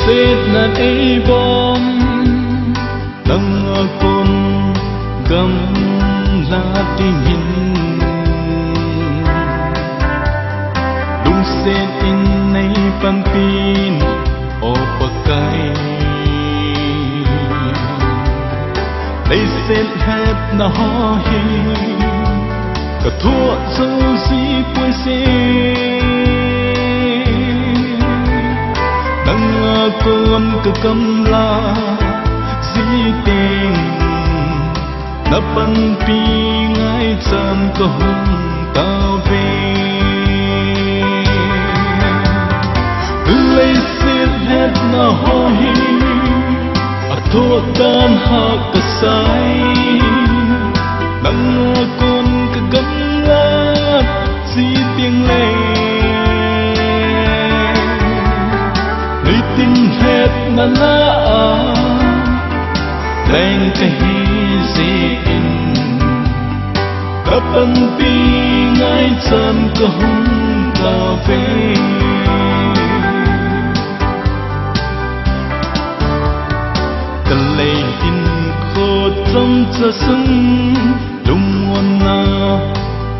xếp nan ấy bom nâng côn gầm la tình hình đúng xếp in nay pan pin ô pakai lấy xếp hết na ho hi cả thua sâu si quên xếp con cứ cầm la di tình đã bận pi ngay chân có hùng tao về lấy xiết hết na ho hi thua tan hạ cả sai nắng con cứ cầm la di tiếng lên tình hết na la lên cái gì in các ân pi ngay chân có hung ta về cần lấy in khô trong cha sưng đúng nguồn na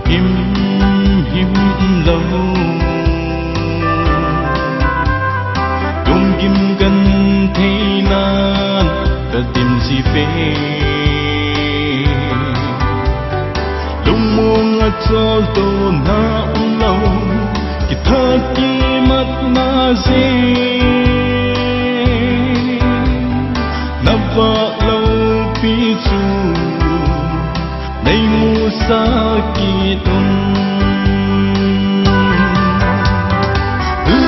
him him lâu kim gần thế nan ta tìm gì về lúc muôn ở cho tôi na lâu kỳ thơ kỳ mất na gì na vợ lâu pi chu nay mu sa kỳ tung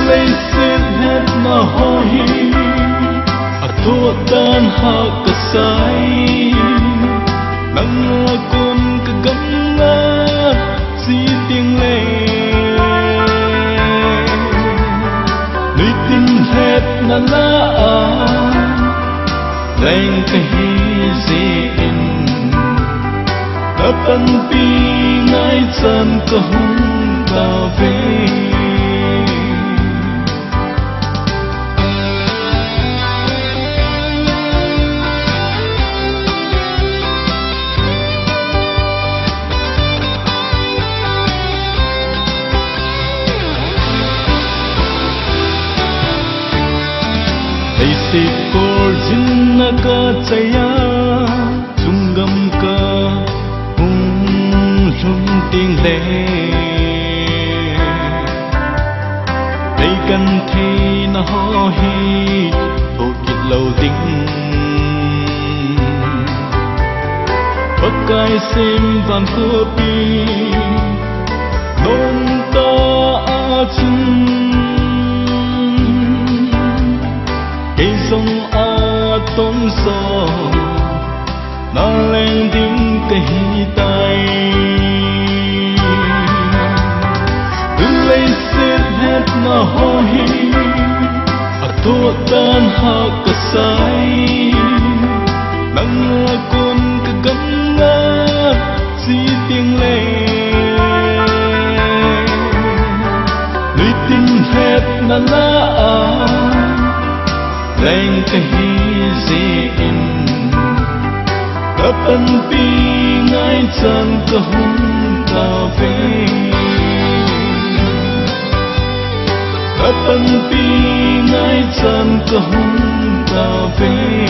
lấy xếp hết na ho hi thua tan hạ cả sai nắng con cứ gấm ngã di tiếng lệ nơi tin hết na la lên cái gì in đã bận pi ngay chân có hung ta về Sikor jinna ka chaya chungam ka hung lung ting le dei kan the na ho hi bo kit lâu ding pakai sim van ko pi non ta a chung sông a tông so na lên tiếng cây tay lấy xếp hết na ho hi thua tan hạ cả sai nắng con cứ gấm ngã di tiếng lên nơi tin hết na la lên cái gì in các ân pi ngay chân có hung ta về các ân pi ngay chân có hung ta về